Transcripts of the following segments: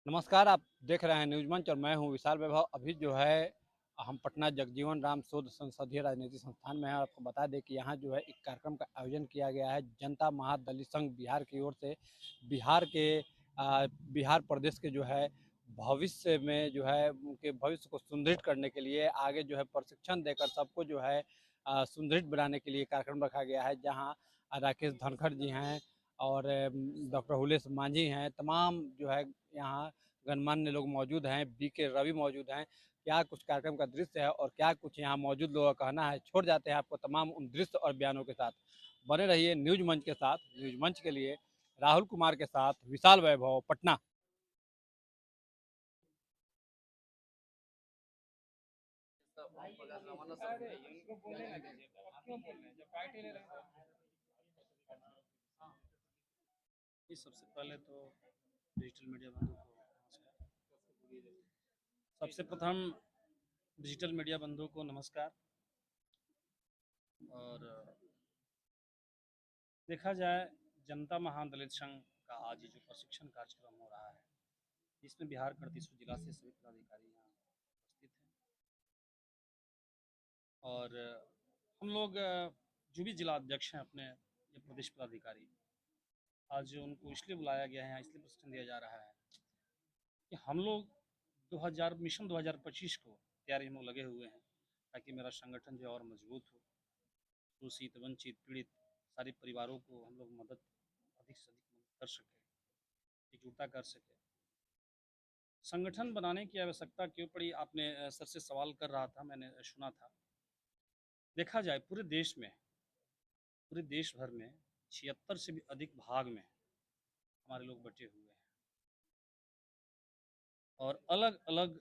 नमस्कार, आप देख रहे हैं न्यूज़ मंच और मैं हूँ विशाल वैभव। अभी जो है हम पटना जगजीवन राम शोध संसदीय राजनीतिक संस्थान में हैं। आपको बता दें कि यहाँ जो है एक कार्यक्रम का आयोजन किया गया है। जनता महादलित संघ बिहार की ओर से बिहार के बिहार प्रदेश के जो है भविष्य में जो है उनके भविष्य को सुदृढ़ करने के लिए आगे जो है प्रशिक्षण देकर सबको जो है सुदृढ़ बनाने के लिए कार्यक्रम रखा गया है। जहाँ राकेश धनखड़ जी हैं और डॉक्टर हुलेस मांझी हैं, तमाम जो है यहाँ गणमान्य लोग मौजूद हैं, बीके रवि मौजूद हैं। क्या कुछ कार्यक्रम का दृश्य है और क्या कुछ यहाँ मौजूद लोगों का कहना है, छोड़ जाते हैं आपको तमाम उन दृश्य और बयानों के साथ। बने रहिए न्यूज़ मंच के साथ। न्यूज़ मंच के लिए राहुल कुमार के साथ विशाल वैभव, पटना। जी, सबसे पहले तो डिजिटल मीडिया बंधु को नमस्कार। सबसे प्रथम डिजिटल मीडिया बंधु को नमस्कार। और देखा जाए जनता महादलित संघ का आज ये जो प्रशिक्षण कार्यक्रम हो रहा है, जिसमें बिहार के 38 जिला से सभी पदाधिकारी यहाँ उपस्थित हैं। और हम लोग जो भी जिला अध्यक्ष हैं अपने ये प्रदेश पदाधिकारी, आज उनको इसलिए बुलाया गया है, इसलिए प्रशिक्षण दिया जा रहा है कि हम लोग 2000 मिशन 2025 को तैयारी में लगे हुए हैं, ताकि मेरा संगठन जो और मजबूत हो, शोषित वंचित पीड़ित सारे परिवारों को हम लोग मदद अधिक से अधिक मदद कर सके, एकजुटता कर सके। संगठन बनाने की आवश्यकता क्यों पड़ी, आपने सर से सवाल कर रहा था, मैंने सुना था। देखा जाए पूरे देश भर में 76 से भी अधिक भाग में हमारे लोग बटे हुए हैं और अलग अलग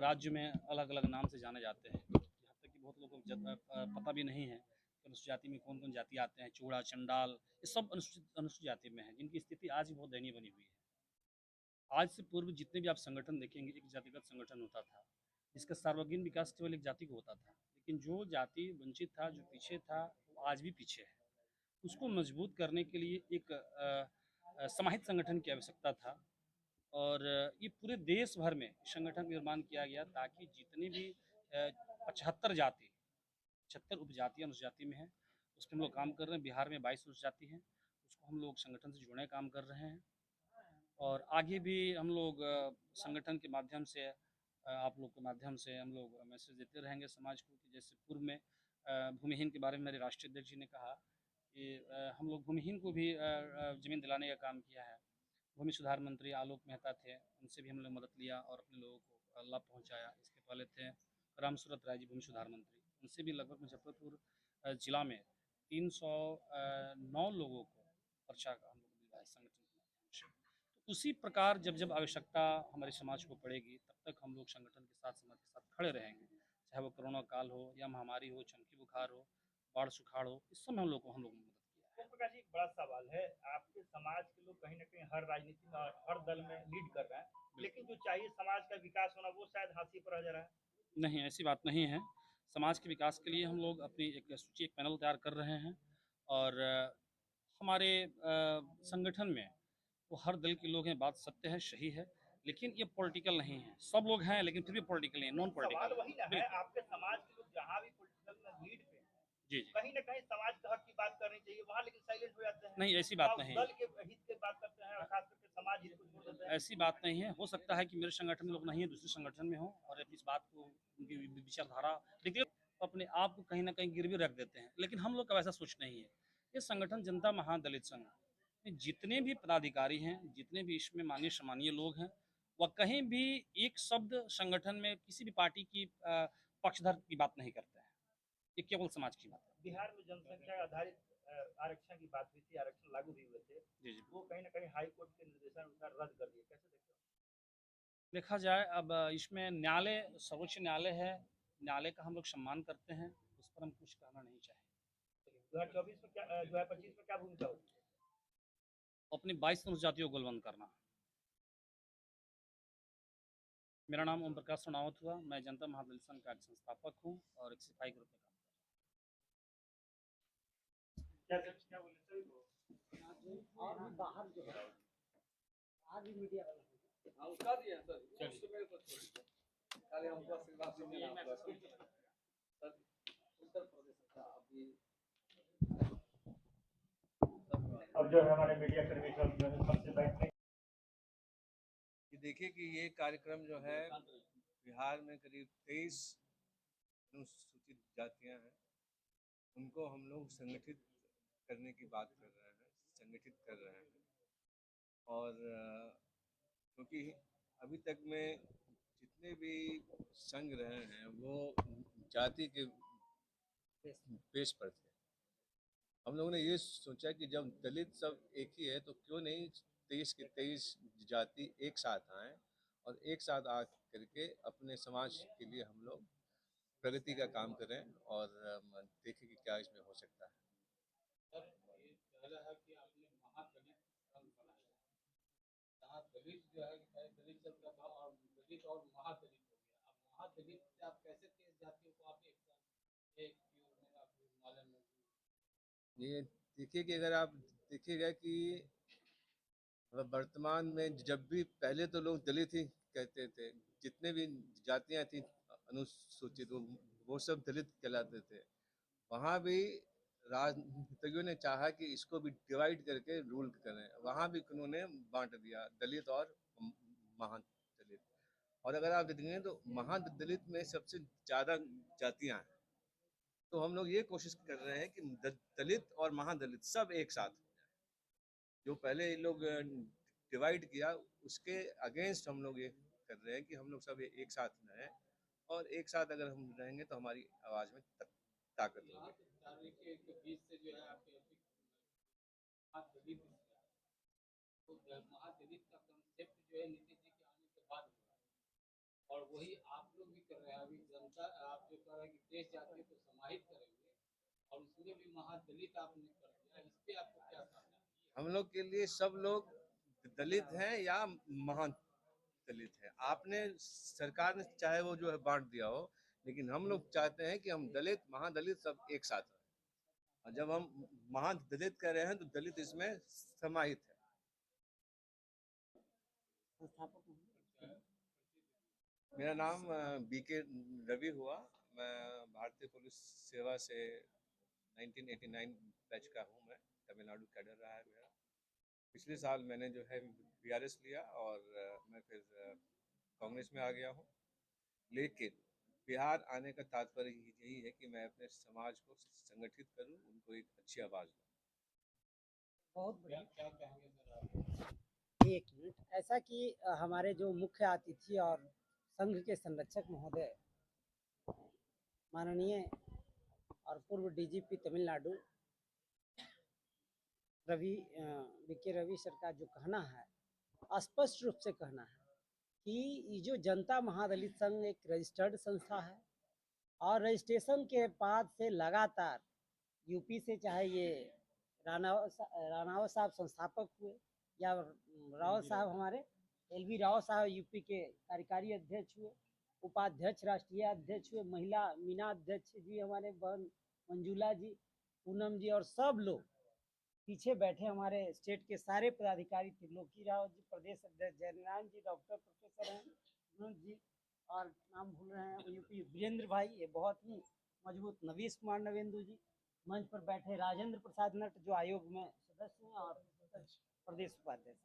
राज्य में अलग अलग नाम से जाने जाते हैं। यहाँ तक कि बहुत लोगों को पता भी नहीं है कि अनुसूचित जाति में कौन कौन जाति आते हैं। चूड़ा, चंडाल, ये सब अनुसूचित जाति में है, जिनकी स्थिति आज भी बहुत दयनीय बनी हुई है। आज से पूर्व जितने भी आप संगठन देखेंगे, एक जातिगत संगठन होता था जिसका सार्वजनिक विकास केवल एक जाति को होता था। लेकिन जो जाति वंचित था, जो पीछे था, वो आज भी पीछे है। उसको मजबूत करने के लिए एक समाहित संगठन की आवश्यकता था। और ये पूरे देश भर में संगठन का निर्माण किया गया, ताकि जितनी भी 75 उपजातियाँ उस जाति में हैं, उस पर हम लोग काम कर रहे हैं। बिहार में 22 उपजाति हैं, उसको हम लोग संगठन से जोड़ने का काम कर रहे हैं। और आगे भी हम लोग संगठन के माध्यम से, आप लोग के माध्यम से हम लोग मैसेज देते रहेंगे समाज को, कि जैसे पूर्व में भूमिहीन के बारे में मेरे राष्ट्रीय अध्यक्ष जी ने कहा कि हम लोग भूमिहीन को भी ज़मीन दिलाने का काम किया है। भूमि सुधार मंत्री आलोक मेहता थे, उनसे भी हम लोग मदद लिया और अपने लोगों को लाभ पहुंचाया। इसके पहले थे रामसूरत राय जी, भूमि सुधार मंत्री, उनसे भी लगभग मुजफ्फरपुर जिला में 309 लोगों को पर्चा का हम लोग दिया है संगठन के माध्यम से। तो उसी प्रकार जब जब आवश्यकता हमारे समाज को पड़ेगी, तब तक हम लोग संगठन के साथ, समाज के साथ खड़े रहेंगे। चाहे वो कोरोना काल हो या महामारी हो, चमकी बुखार हो, बाढ़ सुखाड़ हो, इस समय हम लोग मदद किया ओम प्रकाश जी, एक बड़ा सवाल है। आपके समाज के लोग कहीं ना कहीं हर राजनीति में हर दल में लीड कर रहे हैं, है। लेकिन जो चाहिए समाज का विकास होना वो शायद हाशिए पर रह जा रहा है। नहीं, ऐसी बात नहीं है। समाज के विकास के लिए हम लोग अपनी एक सूची, एक पैनल तैयार कर रहे हैं। और हमारे संगठन में वो हर दल के लोग हैं, बात सत्य है, सही है। लेकिन ये पॉलिटिकल नहीं है। सब लोग हैं लेकिन फिर भी पॉलिटिकल नहीं है, नॉन सवाल पॉलिटिकल वही ना है। है, बिल्कुल। आपके समाज के लोग जहाँ भी पॉलिटिकल में लीड पे हैं, जी, जी। कहीं ना कहीं समाज के हक की बात करनी चाहिए वहाँ, लेकिन साइलेंट हो जाते हैं। नहीं, ऐसी बात और नहीं है। दल के हित की बात करते हैं और खास करके समाज हित को छोड़ देते हैं। ऐसी बात नहीं है। हो सकता है कि मेरे संगठन में लोग नहीं है, दूसरे संगठन में हो, और इस बात को, उनकी विचारधारा देखिए, अपने आप को कहीं ना कहीं गिरवी रख देते हैं। लेकिन हम लोग का वैसा सोच नहीं है। ये संगठन जनता महादलित संघ में जितने भी पदाधिकारी हैं, जितने भी इसमें माननीय सम्मानीय लोग हैं, वह कहीं भी एक शब्द संगठन में किसी भी पार्टी की पक्षधर की बात नहीं करते हैं। ये केवल समाज की बात है। बिहार में जनसंख्या आधारित आरक्षण की बात हुई थी, आरक्षण लागू भी हुए थे, जी, जी। वो कहीं ना कहीं हाई कोर्ट के निर्देशानुसार रद्द कर दिए, कैसे देखते हो? देखा जाए, अब इसमें न्यायालय, सर्वोच्च न्यायालय है, न्यायालय का हम लोग सम्मान करते हैं, उस पर हम कुछ कहना नहीं चाहेंगे। 2024 में क्या 2025 में क्या भूमिका होगी? अपनी 22 अनुजातियों को गोलबंद करना। मेरा नाम ओम प्रकाश सोनावत हुआ, मैं जनता महादलित संघ का संस्थापक हूँ और एक सिपाही ग्रुप में काम क्या क्या बोले सभी को? और भी बाहर जो है आज भी मीडिया वाला अब जो है हमारे मीडिया कर्मी सब जो है सबसे बैठने कि देखिए कि ये कार्यक्रम जो है बिहार में करीब 23 अनुसूचित जातियां हैं, उनको हम लोग संगठित करने की बात कर रहे हैं, संगठित कर रहे हैं। और क्योंकि अभी तक में जितने भी संघ रहे हैं वो जाति के बेस पर थे। हम लोगों ने ये सोचा कि जब दलित सब एक ही है तो क्यों नहीं 23 के 23 जाति एक साथ आए और एक साथ आ करके अपने समाज के लिए हम लोग प्रगति का काम करें और देखें कि क्या इसमें हो सकता है। सर, ये पहला है कि आपने महादलित संघ बनाया, जहाँ दलित जो है दलित संघ का था और दलित और महादलित हो गया। अब महादलित से आप कैसे 23 जातियों को आप एक साथ एक में आप हिमालय में ये देखिए कि अगर आप देखिएगा कि वर्तमान में जब भी पहले तो लोग दलित ही कहते थे, जितने भी जातियां थी अनुसूचित वो सब दलित कहलाते थे। वहाँ भी राजनीतिज्ञों ने चाहा कि इसको भी डिवाइड करके रूल करें, वहाँ भी उन्होंने बांट दिया दलित और महादलित। और अगर आप देखेंगे तो महादलित में सबसे ज़्यादा जातियां हैं, तो हम लोग ये कोशिश कर रहे हैं कि दलित और महादलित सब एक साथ हो जाए। जो पहले ये लोग डिवाइड किया उसके अगेंस्ट हम लोग ये कर रहे हैं कि हम लोग सब एक साथ रहें, और एक साथ अगर हम रहेंगे तो हमारी आवाज़ में ताकत होगी। के बीच से जो है आपके महादलित तो महादलित का कंसेप्ट जो है नीतीश जी के आने के बाद हुआ है और वही आप लोग भी कर रहे हैं। अभी जनता आप जो कह रहे हैं कि 23 जातियों को समाहित करेंगे और उसमें भी महादलित आपने कर दिया, इस पे आपको क्या कहना है? हम लोग के लिए सब लोग दलित हैं या महादलित हैं। आपने सरकार ने चाहे वो जो है बांट दिया हो, लेकिन हम लोग चाहते हैं कि हम दलित महादलित सब एक साथ रहें। और जब हम महादलित कह रहे हैं तो दलित इसमें समाहित है। मेरा नाम बीके रवि हुआ। मैं भारतीय पुलिस सेवा से 1989 बैच का हूँ। मैं तमिलनाडु कैडर रहा है मेरा। पिछले साल मैंने जो है बीआरएस लिया और मैं फिर कांग्रेस में आ गया हूँ। लेकिन बिहार आने का तात्पर्य यही है कि मैं अपने समाज को संगठित करूँ, उनको एक अच्छी आवाज़ दूँ। बहुत बढ़िया। क्या कहेंगे सर आप? एक मिनट, ऐसा कि हमारे जो मुख्य अतिथि और संघ के संरक्षक महोदय माननीय और पूर्व DGP Tamil Nadu BK Ravi sir का जो कहना है स्पष्ट रूप से कहना है कि ये जो जनता महादलित संघ एक रजिस्टर्ड संस्था है और रजिस्ट्रेशन के बाद से लगातार यूपी से चाहे ये रानावत साहब संस्थापक हुए या रावत साहब हमारे एलवी राव साहब यूपी के कार्यकारी अध्यक्ष हुए, उपाध्यक्ष राष्ट्रीय अध्यक्ष हुए, महिला मीना अध्यक्ष जी हमारे बहन मंजुला जी, पूनम जी और सब लोग पीछे बैठे हमारे स्टेट के सारे पदाधिकारी, त्रिलोकी राव जी प्रदेश अध्यक्ष, जयनारायण जी डॉक्टर प्रोफेसर हैं मनोज जी, और नाम भूल रहे हैं यूपी वीरेंद्र भाई, ये बहुत ही मजबूत नवीश कुमार नवेंदु जी, मंच पर बैठे राजेंद्र प्रसाद नट जो आयोग में सदस्य हैं और प्रदेश उपाध्यक्ष।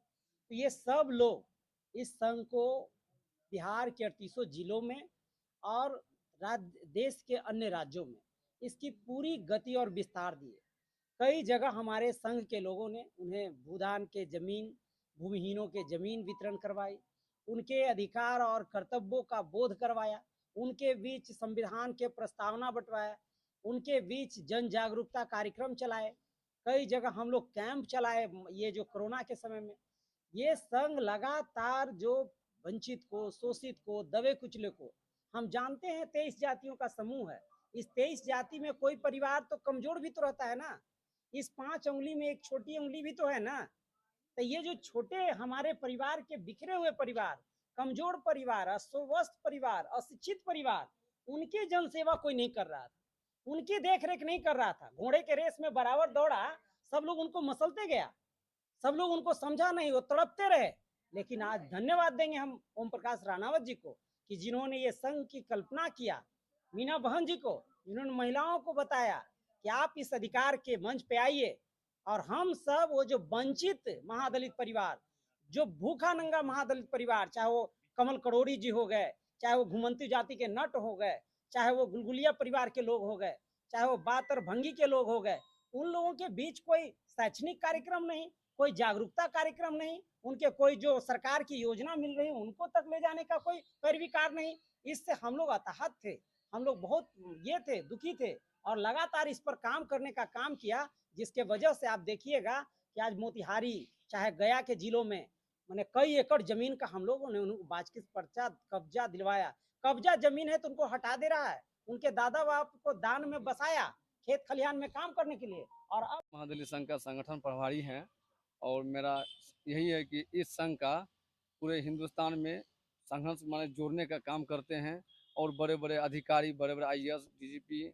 तो ये सब लोग इस संघ को बिहार के 38 जिलों में और देश के अन्य राज्यों में इसकी पूरी गति और विस्तार दिए। कई जगह हमारे संघ के लोगों ने उन्हें भूदान के जमीन, भूमिहीनों के जमीन वितरण करवाई, उनके अधिकार और कर्तव्यों का बोध करवाया, उनके बीच संविधान के प्रस्तावना बंटवाया, उनके बीच जन जागरूकता कार्यक्रम चलाए, कई जगह हम लोग कैंप चलाए। ये जो कोरोना के समय में ये संघ लगातार जो वंचित को, शोषित को, दबे कुचले को, हम जानते हैं 23 जातियों का समूह है। इस 23 जाति में कोई परिवार तो कमजोर भी तो रहता है ना, इस 5 उंगली में एक छोटी उंगली भी तो है ना। तो ये जो छोटे हमारे परिवार के बिखरे हुए परिवार, कमजोर परिवार, अस्वस्थ परिवार, अशिक्षित परिवार, उनकी जनसेवा कोई नहीं कर रहा था, उनकी देखरेख नहीं कर रहा था। घोड़े के रेस में बराबर दौड़ा, सब लोग उनको मसलते गया, सब लोग उनको समझा नहीं, वो तड़पते रहे। लेकिन आज धन्यवाद देंगे हम ओम प्रकाश राणावत जी को कि जिन्होंने ये संघ की कल्पना किया, मीना बहन जी को जिन्होंने महिलाओं को बताया कि आप इस अधिकार के मंच पे आइए, और हम सब वो जो वंचित महादलित परिवार, जो भूखा नंगा महादलित परिवार, चाहे वो कमल करोड़ी जी हो गए, चाहे वो घुमंती जाति के नट हो गए, चाहे वो गुलगुलिया परिवार के लोग हो गए, चाहे वो बातर भंगी के लोग हो गए, उन लोगों के बीच कोई शैक्षणिक कार्यक्रम नहीं, कोई जागरूकता कार्यक्रम नहीं, उनके कोई जो सरकार की योजना मिल रही है उनको तक ले जाने का कोई पैरवीकार नहीं। इससे हम लोग अतहत थे, हम लोग बहुत ये थे, दुखी थे, और लगातार इस पर काम करने का काम किया, जिसके वजह से आप देखिएगा कि आज मोतिहारी चाहे गया के जिलों में मैंने कई एकड़ जमीन का हम लोगों ने उनको बाजकी पर्चा कब्जा दिलवाया। कब्जा जमीन है तो उनको हटा दे रहा है, उनके दादा बाप को दान में बसाया खेत खलिहान में काम करने के लिए। और अब महादलित संघ का संगठन प्रभारी हैं और मेरा यही है कि इस संघ का पूरे हिंदुस्तान में संघर्ष माने जोड़ने का काम करते हैं, और बड़े बड़े अधिकारी, बड़े बड़े आईएएस, डीजीपी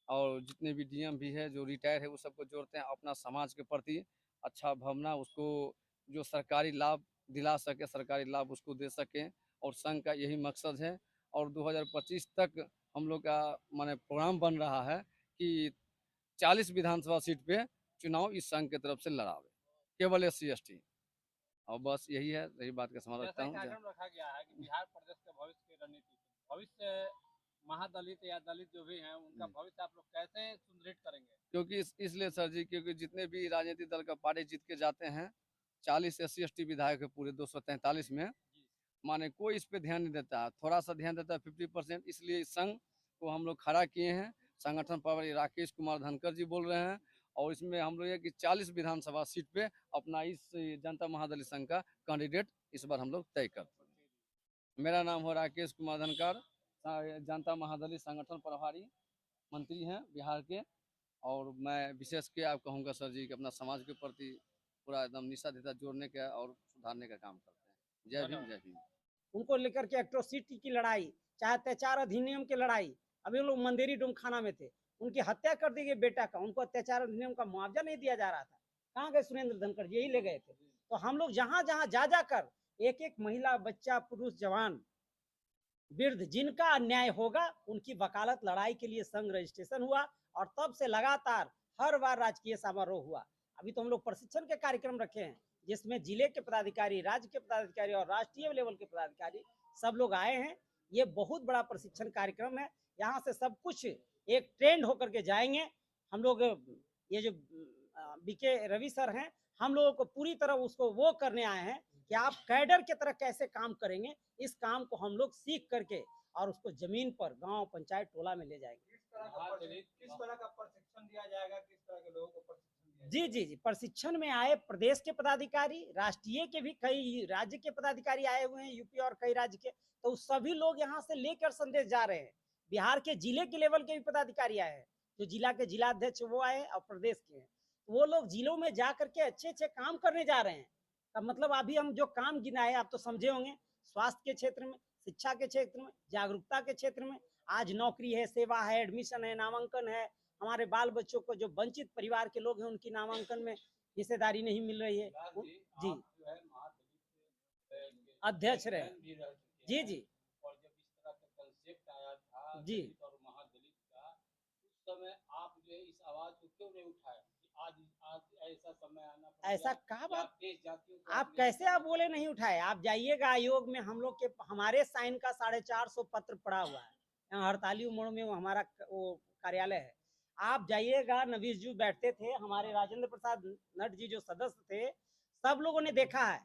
और जितने भी डीएम भी है जो रिटायर है वो सबको जोड़ते हैं, अपना समाज के प्रति अच्छा भावना, उसको जो सरकारी लाभ दिला सके, सरकारी लाभ उसको दे सकें, और संघ का यही मकसद है। और 2025 तक हम लोग का माने प्रोग्राम बन रहा है कि 40 विधानसभा सीट पे चुनाव इस संघ की तरफ से लड़ावे, केवल SC/ST। और बस यही है, यही बात का समाधान रखता जैसा हूँ। कार्यक्रम रखा गया है कि बिहार प्रदेश के भविष्य की रणनीति, भविष्य महादलित या दलित जो भी हैं उनका भविष्य आप लोग कैसे सुदृढ़ करेंगे? क्योंकि इसलिए सर जी, क्योंकि जितने भी राजनीतिक दल का पार्टी जीत के जाते हैं, 40 SC/ST विधायक है पूरे 243 में, माने कोई इस पे ध्यान नहीं देता है, थोड़ा सा ध्यान देता है 50%। इसलिए इस संघ को हम लोग खड़ा किए हैं। संगठन प्रभारी राकेश कुमार धनकर जी बोल रहे हैं, और इसमें हम लोग ये कि 40 विधानसभा सीट पे अपना इस जनता महादलित संघ का कैंडिडेट इस बार हम लोग तय करते हैं। मेरा नाम हो राकेश कुमार धनकर, जनता महादलित संगठन प्रभारी मंत्री हैं बिहार के, और मैं विशेष के आप कहूँगा सर जी कि अपना समाज के प्रति पूरा एकदम निष्ठा देता जोड़ने का और सुधारने का काम करते हैं। जय भीम, जय भीम। उनको लेकर के एट्रोसिटी की लड़ाई, चाहे अत्याचार अधिनियम की लड़ाई, अभी लोग मंदेरी डोमखाना में थे, उनकी हत्या कर दी गई बेटा का, उनको अत्याचार अधिनियम का मुआवजा नहीं दिया जा रहा था, कहाँ गए सुरेंद्र धनखड़, यही ले गए थे। तो हम लोग जहां जहां जा जाकर एक एक महिला, बच्चा, पुरुष, जवान, वृद्ध जिनका अन्याय होगा उनकी वकालत लड़ाई के लिए संघ रजिस्ट्रेशन हुआ, और तब से लगातार हर बार राजकीय समारोह हुआ। अभी तो हम लोग प्रशिक्षण के कार्यक्रम रखे हैं, जिसमें जिले के पदाधिकारी, राज्य के पदाधिकारी और राष्ट्रीय लेवल के पदाधिकारी सब लोग आए हैं। ये बहुत बड़ा प्रशिक्षण कार्यक्रम है, यहाँ से सब कुछ एक ट्रेंड होकर के जाएंगे हम लोग। ये जो बीके रवि सर हैं, हम लोगों को पूरी तरह उसको वो करने आए हैं कि आप कैडर की तरह कैसे काम करेंगे, इस काम को हम लोग सीख करके और उसको जमीन पर, गांव, पंचायत, टोला में ले जाएंगे। किस तरह का प्रशिक्षण दिया जाएगा, किस तरह के लोगों को प्रशिक्षण? जी जी जी, प्रशिक्षण में आए प्रदेश के पदाधिकारी, राष्ट्रीय के भी कई राज्य के पदाधिकारी आए हुए हैं, यूपी और कई राज्य के, तो सभी लोग यहाँ से लेकर संदेश जा रहे हैं। बिहार के जिले के लेवल के भी पदाधिकारी आए हैं, जो जिला के जिलाध्यक्ष वो आए और प्रदेश के हैं, वो लोग जिलों में जा करके अच्छे अच्छे काम करने जा रहे हैं। का मतलब अभी हम जो काम गिनाए आप तो समझे होंगे, स्वास्थ्य के क्षेत्र में, शिक्षा के क्षेत्र में, जागरूकता के क्षेत्र में, आज नौकरी है, सेवा है, एडमिशन है, नामांकन है, हमारे बाल बच्चों को जो वंचित परिवार के लोग हैं उनकी नामांकन में हिस्सेदारी नहीं मिल रही है। जी, अध्यक्ष रहे। जी जी और जब इस तरह का कंसेप्ट आया था जी, और महादलित का, उस समय आप जो है इस आवाज को क्यों नहीं उठाया? आज आज ऐसा समय आना पड़ ऐसा गया कहा कि बात, आप देश जातियों को आप अपने कैसे आप बोले नहीं उठाए? आप जाइएगा आयोग में, हम लोग के हमारे साइन का 450 पत्र पड़ा हुआ है, यहाँ हड़ताली मोड़ में वो हमारा वो कार्यालय है। आप जाइएगा, नवीश जी बैठते थे, हमारे राजेंद्र प्रसाद नट जी जो सदस्य थे, सब लोगों ने देखा है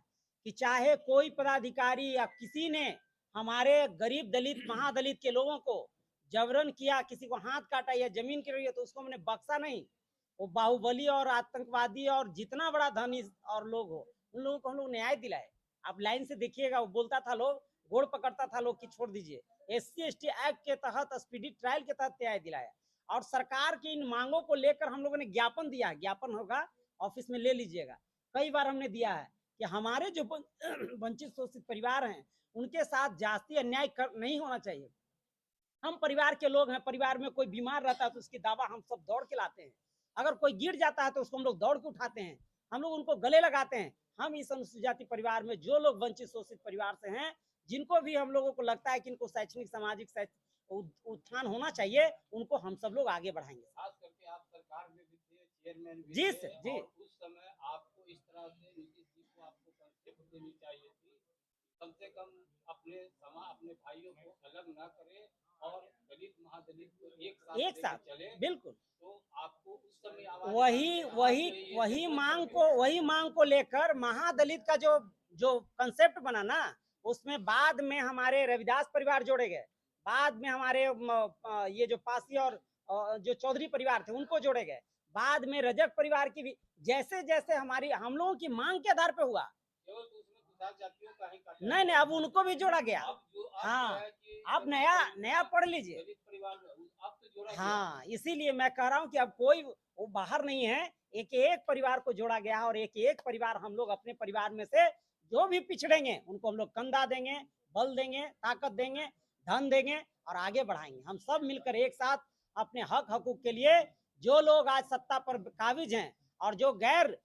कि चाहे कोई पदाधिकारी या किसी ने हमारे गरीब दलित, महादलित के लोगों को जबरन किया, किसी को हाथ काटा या जमीन की रही है, तो उसको हमने बख्शा नहीं। वो बाहुबली और आतंकवादी और जितना बड़ा धनी और लोग हो, उन लोगों को हम लोग न्याय दिलाए। आप लाइन से देखिएगा, वो बोलता था लोग, गोड़ पकड़ता था लोग कि छोड़ दीजिए। SC/ST एक्ट के तहत, स्पीडी ट्रायल के तहत न्याय दिलाया, और सरकार की इन मांगों को लेकर हम लोगों ने ज्ञापन दिया, ज्ञापन होगा ऑफिस में ले लीजिएगा, कई बार हमने दिया है कि हमारे जो वंचित शोषित परिवार हैं उनके साथ जाति अन्याय नहीं होना चाहिए। हम परिवार के लोग हैं, परिवार में कोई बीमार रहता है तो उसकी दवा हम सब दौड़ के लाते हैं, अगर कोई गिर जाता है तो उसको हम लोग दौड़ के उठाते हैं, हम लोग उनको गले लगाते हैं, हम इस अनुसूचित जाति परिवार में जो लोग वंचित शोषित परिवार से हैं, जिनको भी हम लोगों को लगता है कि इनको शैक्षणिक सामाजिक उत्थान होना चाहिए, उनको हम सब लोग आगे बढ़ाएंगे। खास करके आप सरकार में भी थे, चेयरमैन भी जी थे, सर, जी। और उस समय आपको इस तरह से नीतीश जी को आपको कंसेप्ट देनी चाहिए थी, कम से कम अपने भाइयों को अलग ना करे और दलित महादलित को एक साथ एक लेके साथ, चले, बिल्कुल। तो आपको उस समय आवाज वही उठानी वही चाहिए। वही मांग को लेकर महादलित का जो जो कंसेप्ट बना ना, उसमें बाद में हमारे रविदास परिवार जोड़े गए, बाद में हमारे ये जो पासी और जो चौधरी परिवार थे उनको जोड़े गए, बाद में रजक परिवार की भी, जैसे जैसे हमारी हम लोगों की मांग के आधार पे हुआ। केवल तो उसमें कुछ जातियों का ही काटा नहीं नहीं, अब उनको भी जोड़ा गया। अब जो हाँ, है कि आप नया पढ़ लीजिए। दलित परिवार में अब तो जोड़ा गया। हाँ, इसीलिए मैं कह रहा हूँ कि अब कोई वो बाहर नहीं है, एक एक परिवार को जोड़ा गया है, और एक एक परिवार हम लोग अपने परिवार में से जो भी पिछड़ेंगे उनको हम लोग कंधा देंगे, बल देंगे, ताकत देंगे, धन देंगे और आगे बढ़ाएंगे। हम सब मिलकर एक साथ अपने हक हकूक के लिए, जो लोग आज सत्ता पर काबिज हैं और जो गैर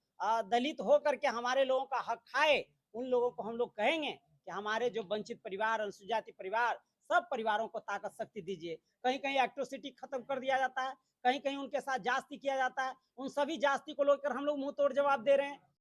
दलित हो करके हमारे लोगों का हक खाए, उन लोगों को हम लोग कहेंगे कि हमारे जो वंचित परिवार, अनुसूचित जाति परिवार, सब परिवारों को ताकत शक्ति दीजिए। कहीं कहीं एट्रोसिटी खत्म कर दिया जाता है, कहीं कहीं उनके साथ जास्ती किया जाता है, उन सभी जास्ती को लेकर हम लोग मुंह तोड़ जवाब दे रहे हैं।